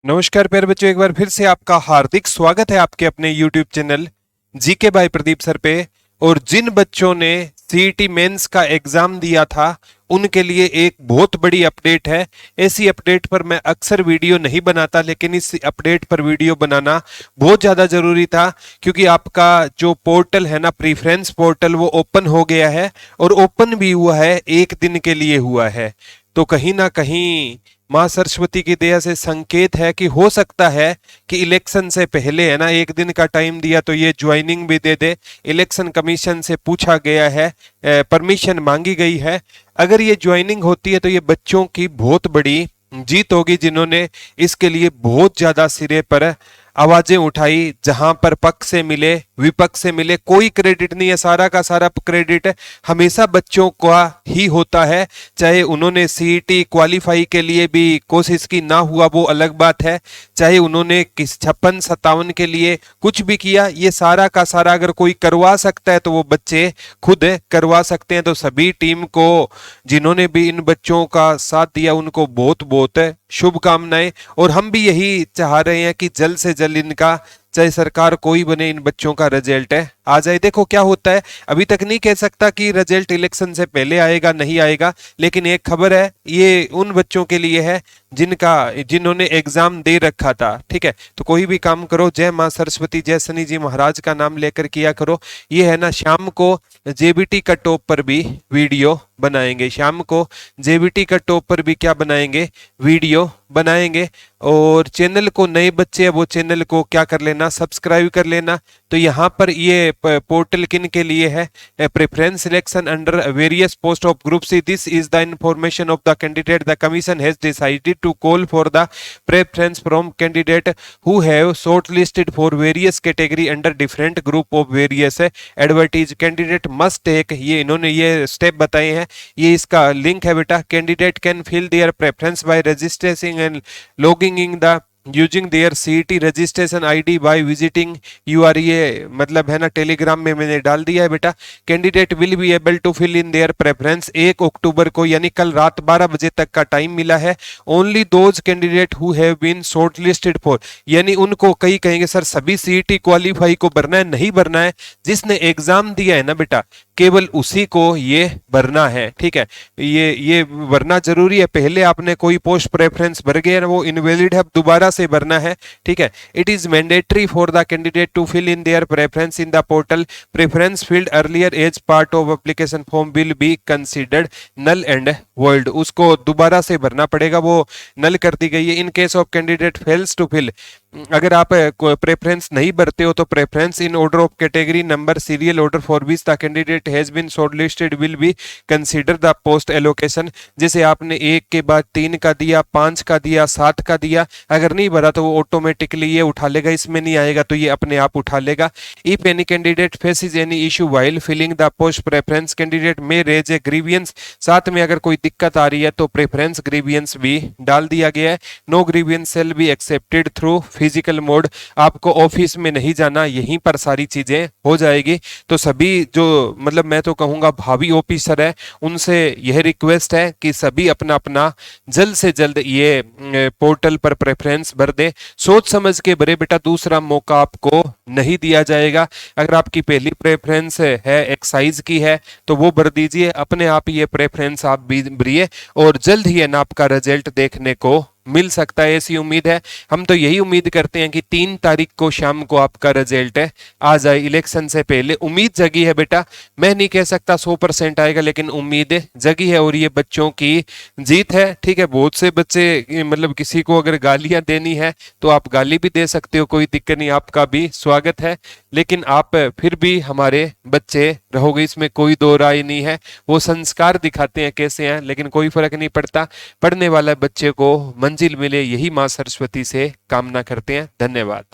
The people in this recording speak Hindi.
नमस्कार प्यारे बच्चों, एक बार फिर से आपका हार्दिक स्वागत है आपके अपने YouTube channel GK by Pradeep sir पे। और जिन बच्चों ने सीईटी मेंस का एग्जाम दिया था उनके लिए एक बहुत बड़ी अपडेट है। ऐसी अपडेट पर मैं अक्सर वीडियो नहीं बनाता, लेकिन इस अपडेट पर वीडियो बनाना बहुत ज़्यादा ज़रूरी था, क्योंकि आपका जो पोर्टल है ना, प्रीफ्रेंस पोर्टल, वो ओपन हो गया है और ओपन भी हुआ है, एक दिन के लिए हुआ है। तो कहीं ना कहीं माँ सरस्वती की दया से संकेत है कि हो सकता है कि इलेक्शन से पहले, है ना, एक दिन का टाइम दिया तो ये ज्वाइनिंग भी दे दे। इलेक्शन कमीशन से पूछा गया है, परमिशन मांगी गई है। अगर ये ज्वाइनिंग होती है तो ये बच्चों की बहुत बड़ी जीत होगी, जिन्होंने इसके लिए बहुत ज्यादा सिरे पर आवाजें उठाई। जहां पर पक्ष से मिले विपक्ष से मिले, कोई क्रेडिट नहीं है, सारा का सारा क्रेडिट हमेशा बच्चों का ही होता है। चाहे उन्होंने सीईटी क्वालिफाई के लिए भी कोशिश की, ना हुआ वो अलग बात है। चाहे उन्होंने 56-57 के लिए कुछ भी किया, ये सारा का सारा अगर कोई करवा सकता है तो वो बच्चे खुद करवा सकते हैं। तो सभी टीम को, जिन्होंने भी इन बच्चों का साथ दिया, उनको बहुत बहुत शुभकामनाएं। और हम भी यही चाह रहे हैं कि जल्द से जल्द इनका, चाहे सरकार कोई बने, इन बच्चों का रिजल्ट आ जाए। देखो क्या होता है, अभी तक नहीं कह सकता कि रिजल्ट इलेक्शन से पहले आएगा नहीं आएगा, लेकिन एक खबर है, ये उन बच्चों के लिए है जिन्होंने एग्जाम दे रखा था। ठीक है, तो कोई भी काम करो, जय माँ सरस्वती, जय शनि जी महाराज का नाम लेकर किया करो। ये है ना, शाम को जेबीटी का टॉप पर भी वीडियो बनाएंगे, शाम को जेबीटी का टॉप पर भी क्या बनाएंगे, वीडियो बनाएंगे। और चैनल को, नए बच्चे हैं वो चैनल को क्या कर लेना, सब्सक्राइब कर लेना। तो यहाँ पर ये पोर्टल किन के लिए है, preference selection under various post of group C, this is the information of the candidate, the commission has decided to call for the preference from candidate who have shortlisted for various category under different group of various advertise. Candidate must take, ये इन्होंने ये स्टेप बताए हैं, ये इसका लिंक है बेटा। Candidate can fill their preference by registration and logging in the using their CET registration ID by visiting URL, ये मतलब है ना, टेलीग्राम में मैंने डाल दिया है बेटा। Candidate will be able to fill in their preference, 1 October को यानी कल रात 12 बजे तक का टाइम मिला है। Only those candidate who have been shortlisted for, यानी उनको, कई कहेंगे सर सभी सीईटी क्वालिफाई को भरना है, नहीं भरना है, जिसने एग्जाम दिया है ना बेटा, केवल उसी को ये भरना है। ठीक है, ये भरना जरूरी है। पहले आपने कोई पोस्ट प्रेफरेंस भर गया, वो इनवैलिड है, अब दोबारा से भरना है। ठीक है, it is mandatory for the candidate to fill in their preference in the portal. Preference field earlier as part of application form will be considered null and void, उसको दोबारा से भरना पड़ेगा, वो नल कर दी गई है। In case of candidate fails to fill, अगर आप प्रेफरेंस नहीं भरते हो तो preference in order of category number serial order for which the candidate has been shortlisted will be consider the post allocation. जैसे आपने 1 के बाद 3 का दिया, 5 का दिया, 7 का दिया, अगर नहीं भरा तो वो ऑटोमेटिकली ये उठा लेगा, इसमें नहीं आएगा तो ये अपने आप उठा लेगा। If any candidate faces any issue while filling the post preference, candidate may raise a grievance, साथ में अगर कोई दिक्कत आ रही है तो प्रेफरेंस ग्रीवियंस भी डाल दिया गया है। No grievance shall be accepted through physical mode, आपको ऑफिस में नहीं जाना, यहीं पर सारी चीजें हो जाएगी। तो सभी जो, मतलब मैं तो कहूंगा भावी ऑफिसर है, उनसे यह रिक्वेस्ट है कि सभी अपना अपना जल्द से जल्द ये पोर्टल पर प्रेफरेंस भर दे, सोच समझ के भरे बेटा, दूसरा मौका आपको नहीं दिया जाएगा। अगर आपकी पहली प्रेफरेंस है एक्साइज की है तो वो भर दीजिए, अपने आप ये प्रेफरेंस आप भी भरिए और जल्द ही है ना आपका रिजल्ट देखने को मिल सकता है, ऐसी उम्मीद है। हम तो यही उम्मीद करते हैं कि 3 तारीख को शाम को आपका रिजल्ट आ जाए, इलेक्शन से पहले। उम्मीद जगी है बेटा, मैं नहीं कह सकता 100% आएगा, लेकिन उम्मीद जगी है और ये बच्चों की जीत है। ठीक है, बहुत से बच्चे, मतलब किसी को अगर गालियां देनी है तो आप गाली भी दे सकते हो, कोई दिक्कत नहीं, आपका भी स्वागत है। लेकिन आप फिर भी हमारे बच्चे रहोगे, इसमें कोई दो राय नहीं है। वो संस्कार दिखाते हैं कैसे हैं, लेकिन कोई फर्क नहीं पड़ता, पढ़ने वाला बच्चे को मंजिल मिले, यही माँ सरस्वती से कामना करते हैं। धन्यवाद।